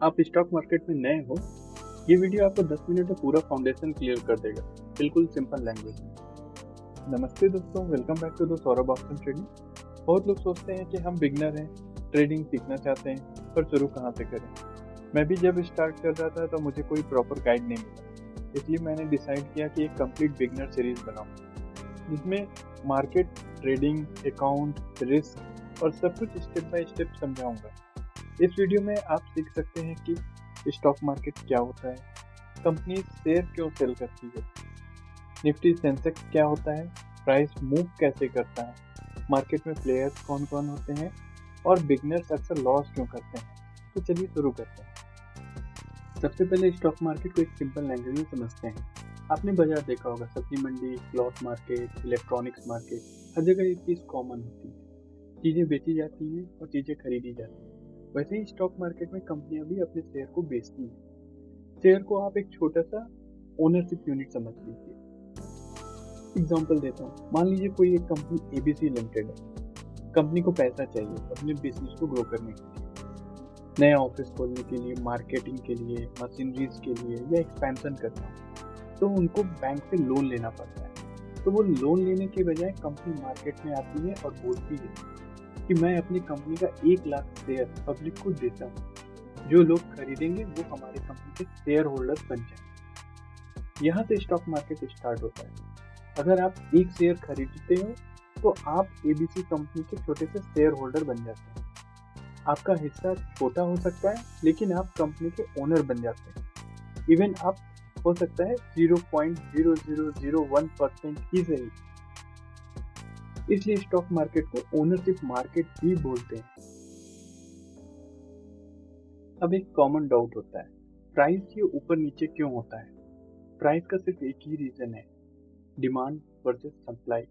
आप stock market में नए हो, ये वीडियो आपको 10 मिनट में पूरा फाउंडेशन क्लियर कर देगा, बिल्कुल सिंपल लैंग्वेज में। नमस्ते दोस्तों, welcome back to the Saurabh option trading. बहुत लोग सोचते हैं कि हम बिगनर हैं, ट्रेडिंग सीखना चाहते हैं, पर शुरू कहाँ से करें। मैं भी जब स्टार्ट कर रहा था तो मुझे कोई प्रॉपर गाइड नहीं मिला, इसलिए मैंने डिसाइड किया कि एक कंप्लीट बिगनर सीरीज बनाऊं, जिसमें मार्केट, ट्रेडिंग, अकाउंट, रिस्क और सब कुछ स्टेप बाय स्टेप समझाऊंगा। इस वीडियो में आप सीख सकते हैं कि स्टॉक मार्केट क्या होता है, कंपनी शेयर क्यों सेल करती है, निफ्टी सेंसेक्स क्या होता है, प्राइस मूव कैसे करता है, मार्केट में प्लेयर्स कौन कौन होते हैं और बिगनर्स अक्सर लॉस क्यों करते हैं। तो चलिए शुरू करते हैं। सबसे पहले स्टॉक मार्केट को एक सिंपल लैंग्वेज में समझते हैं। आपने बाजार देखा होगा, सब्जी मंडी, क्लॉथ मार्केट, इलेक्ट्रॉनिक्स मार्केट, हर जगह एक चीज़ कॉमन होती है, चीज़ें बेची जाती हैं और चीज़ें खरीदी जाती हैं। वैसे ही स्टॉक मार्केट में कंपनियां भी अपने शेयर को बेचती हैं। शेयर को आप एक छोटा सा ओनरशिप यूनिट समझ लीजिए। एग्जांपल देता हूँ, मान लीजिए कोई एक कंपनी एबीसी लिमिटेड है। कंपनी को पैसा चाहिए अपने बिजनेस को ग्रो करने के लिए, नया ऑफिस खोलने के लिए, मार्केटिंग के लिए, मशीनरीज के लिए या एक्सपेंशन करना हो, तो उनको बैंक से लोन लेना पड़ता है। तो वो लोन लेने के बजाय कंपनी मार्केट में आती है और बोलती है कि मैं अपनी कंपनी का 1 लाख शेयर पब्लिक को देता हूँ, जो लोग खरीदेंगे वो हमारे कंपनी के शेयर होल्डर बन जाएंगे। यहाँ से स्टॉक मार्केट स्टार्ट होता है। अगर आप एक शेयर खरीदते हो तो आप एबीसी कंपनी के छोटे से शेयर होल्डर बन जाते हैं। आपका हिस्सा छोटा हो सकता है, लेकिन आप कंपनी के ओनर बन जाते हैं। इवन आप हो सकता है 0.0001% ही सही। इसलिए स्टॉक मार्केट को ओनरशिप मार्केट भी बोलते हैं। अब एक कॉमन डाउट होता है, प्राइस ये ऊपर नीचे क्यों होता है। प्राइस का सिर्फ एक ही रीजन है, डिमांड वर्सेस सप्लाई।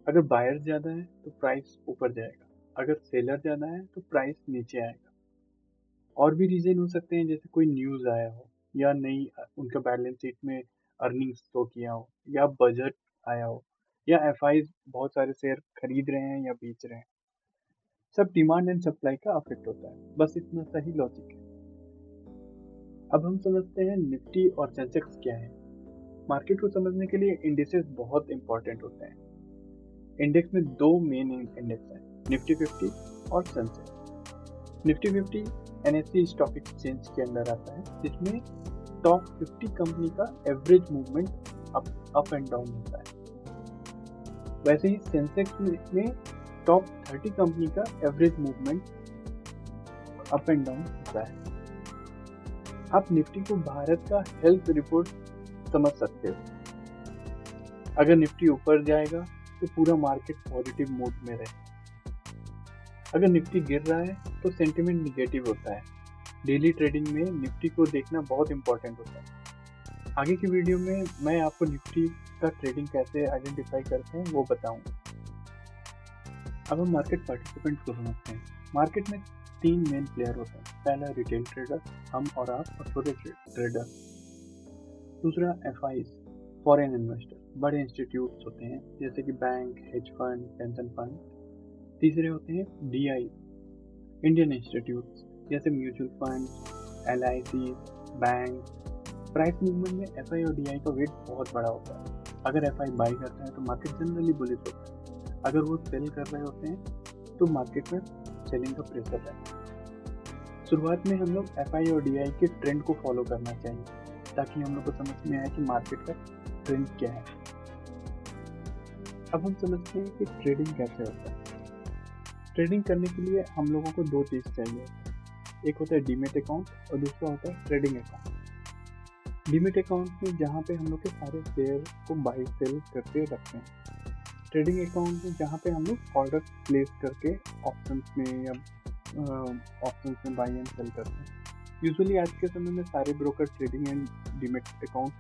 अगर बायर ज्यादा है तो प्राइस ऊपर जाएगा, अगर सेलर ज्यादा है तो प्राइस नीचे आएगा। और भी रीजन हो सकते हैं, जैसे कोई न्यूज आया हो, या नई उनका बैलेंस शीट में अर्निंग्स शो किया हो, या बजट आया हो, या एफआई बहुत सारे शेयर खरीद रहे हैं या बेच रहे हैं। सब डिमांड एंड सप्लाई का अफेक्ट होता है, बस इतना सही लॉजिक है। अब हम समझते हैं निफ्टी और सेंसेक्स क्या है। मार्केट को समझने के लिए इंडिसेस बहुत इंपॉर्टेंट होते हैं। इंडेक्स में दो मेन इंडेक्स हैं, निफ्टी 50 और Sensex. Nifty 50 NSC stock exchange के अंदर आता है, जिसमें टॉप 50 कंपनी का average movement up and down होता है। वैसे ही सेंसेक्स में टॉप 30 कंपनी का average movement up and down होता है। आप निफ्टी को भारत का हेल्थ रिपोर्ट समझ सकते हो। अगर निफ्टी ऊपर जाएगा तो पूरा मार्केट पॉजिटिव मूड में रहेगा। अगर निफ्टी गिर रहा है तो सेंटिमेंट निगेटिव होता है। डेली ट्रेडिंग में निफ्टी को देखना बहुत इंपॉर्टेंट होता है। आगे की वीडियो में मैं आपको निफ्टी का ट्रेडिंग कैसे आइडेंटिफाई करते हैं वो बताऊंगा। अब हम मार्केट पार्टिसिपेंट्स को समझते हैं। मार्केट में 3 मेन प्लेयर होते हैं। पहला रिटेल ट्रेडर, हम और आप, और छोटे ट्रेडर। दूसरा एफआईज, फॉरेन इन्वेस्टर, बड़े इंस्टीट्यूट्स होते हैं जैसे कि bank, hedge fund, pension fund. तीसरे होते हैं डीआई, इंडियन इंस्टीट्यूट्स जैसे mutual fund, LIC, bank. Price movement में एफआई और डीआई का वेट बहुत बड़ा होता है। अगर एफआई बाई करता है तो मार्केट जनरली बुलिश होता है, अगर वो सेल कर रहे होते हैं तो मार्केट में सेलिंग का प्रेशर रहता है। शुरुआत में हम लोग एफआई और डीआई के ट्रेंड को फॉलो करना चाहिए, ताकि हम लोग को समझ में आए कि मार्केट का ट्रेंड क्या है। अब हम समझते हैं कि ट्रेडिंग कैसे होता है। ट्रेडिंग करने के लिए हम लोगों को दो चीज़ चाहिए, एक होता है डीमेट अकाउंट और दूसरा होता है ट्रेडिंग अकाउंट। डीमेट अकाउंट में जहाँ पे हम लोग के सारे शेयर को बाई सेल करके रखते हैं। ट्रेडिंग अकाउंट में जहाँ पे हम लोग ऑर्डर प्लेस करके ऑप्शंस में या ऑप्शंस में बाई एंड सेल करते हैं। यूजुअली आज के समय में सारे broker trading and demat account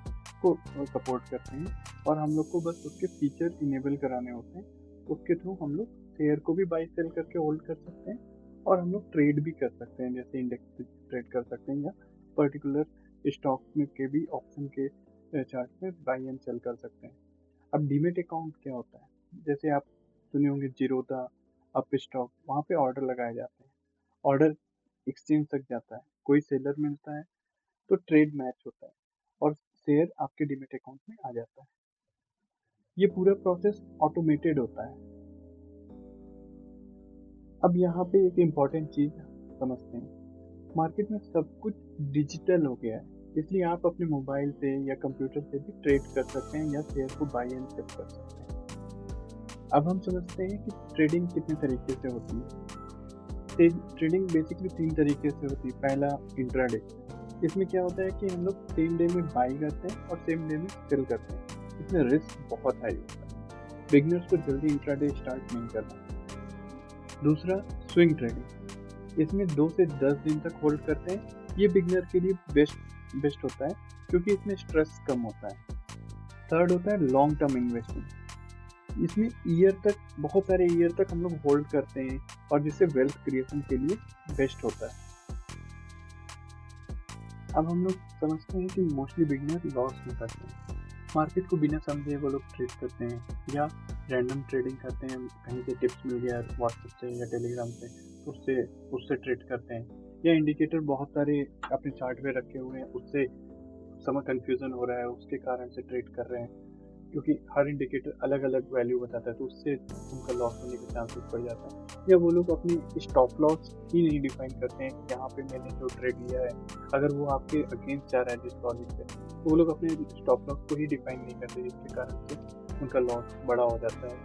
को सपोर्ट करते हैं, और हम लोग को बस उसके फीचर इनेबल कराने होते हैं। उसके थ्रू हम लोग शेयर को भी बाई सेल करके होल्ड कर सकते हैं, और हम लोग ट्रेड भी कर सकते हैं, जैसे इंडेक्स ट्रेड कर सकते हैं या पर्टिकुलर स्टॉक में के भी ऑप्शन के चार्ट में बाई एंड सेल कर सकते हैं। अब डीमेट अकाउंट क्या होता है, जैसे आप सुने होंगे जीरोधा, अप स्टॉक, वहाँ पे ऑर्डर लगाए जाते हैं। ऑर्डर एक्सचेंज तक जाता है, कोई सेलर मिलता है तो ट्रेड मैच होता है और शेयर आपके डीमेट अकाउंट में आ जाता है। ये पूरा प्रोसेस ऑटोमेटेड होता है। अब यहाँ पे एक इम्पॉर्टेंट चीज़ समझते हैं, मार्केट में सब कुछ डिजिटल हो गया है, इसलिए आप अपने मोबाइल से या कंप्यूटर से भी ट्रेड कर सकते हैं या शेयर को बाई एंड सेल कर सकते हैं। अब हम समझते हैं कि ट्रेडिंग कितने तरीके से होती है। ट्रेडिंग बेसिकली 3 तरीके से होती है। पहला इंट्राडे, इसमें क्या होता है कि हम लोग सेम डे में बाई करते हैं और सेम डे में सेल करते हैं। इसमें रिस्क बहुत हाई होता है, बिगनर्स को जल्दी इंट्राडे स्टार्ट नहीं करना। दूसरा स्विंग ट्रेडिंग, इसमें 2 से 10 दिन तक होल्ड करते हैं। ये बिगनर के लिए बेस्ट होता है क्योंकि इसमें स्ट्रेस कम होता है। थर्ड होता है लॉन्ग टर्म इन्वेस्टिंग, इसमें बहुत सारे ईयर तक हम लोग होल्ड करते हैं और जिससे वेल्थ क्रिएशन के लिए बेस्ट होता है। अब हम लोग समझते हैं कि मोस्टली बिगनर लॉस में करते हैं, मार्केट को बिना समझे वो लोग ट्रेड करते हैं या रैंडम ट्रेडिंग करते हैं। कहीं से टिप्स मिल गया व्हाट्सएप से या टेलीग्राम से, उससे ट्रेड करते हैं। या इंडिकेटर बहुत सारे अपने चार्ट पे रखे हुए हैं, उससे समय कंफ्यूजन हो रहा है, उसके कारण से ट्रेड कर रहे हैं, क्योंकि हर इंडिकेटर अलग अलग वैल्यू बताता है तो उससे उनका लॉस होने के चांसेस बढ़ जाता है। या वो लोग अपनी स्टॉप लॉस ही नहीं डिफाइन करते हैं कि यहाँ पे मैंने जो ट्रेड लिया है अगर वो आपके अगेंस्ट जा रहा है जिस लॉजिक पे, तो वो लोग अपने स्टॉप लॉस को ही डिफाइन नहीं करते, जिसके कारण से उनका लॉस बड़ा हो जाता है।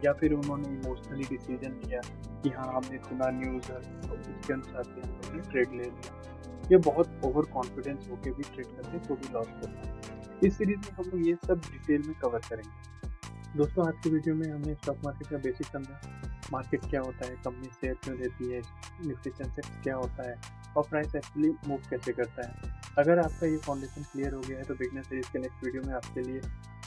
या फिर उन्होंने इमोशनली डिसीजन लिया कि हाँ हमने सुना न्यूज़ है तो उसके अनुसार से हम लोग ने ट्रेड ले लिया। ये बहुत ओवर कॉन्फिडेंस होके भी ट्रेड करते हैं तो भी लॉस होता है। इस सीरीज में हम लोग ये सब डिटेल में कवर करेंगे। दोस्तों आज की वीडियो में हमने स्टॉक मार्केट का बेसिक समझा, मार्केट क्या होता है, कंपनी शेयर क्यों देती है, निफ्टी सेंसेक्स क्या होता है और प्राइस एक्चुअली मूव कैसे करता है। अगर आपका ये फाउंडेशन क्लियर हो गया है तो बिगनर सीरीज के नेक्स्ट वीडियो में आपके लिए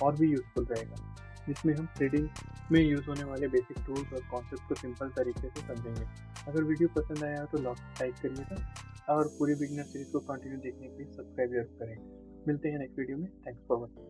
और भी यूजफुल रहेगा, जिसमें हम ट्रेडिंग में यूज़ होने वाले बेसिक टूल्स और कॉन्सेप्ट को सिंपल तरीके से समझेंगे। अगर वीडियो पसंद आया हो तो लाइक करिएगा और पूरी बिगनर सीरीज को कंटिन्यू देखने के लिए सब्सक्राइब जरूर करें। मिलते हैं नेक्स्ट वीडियो में। Thanks for watching.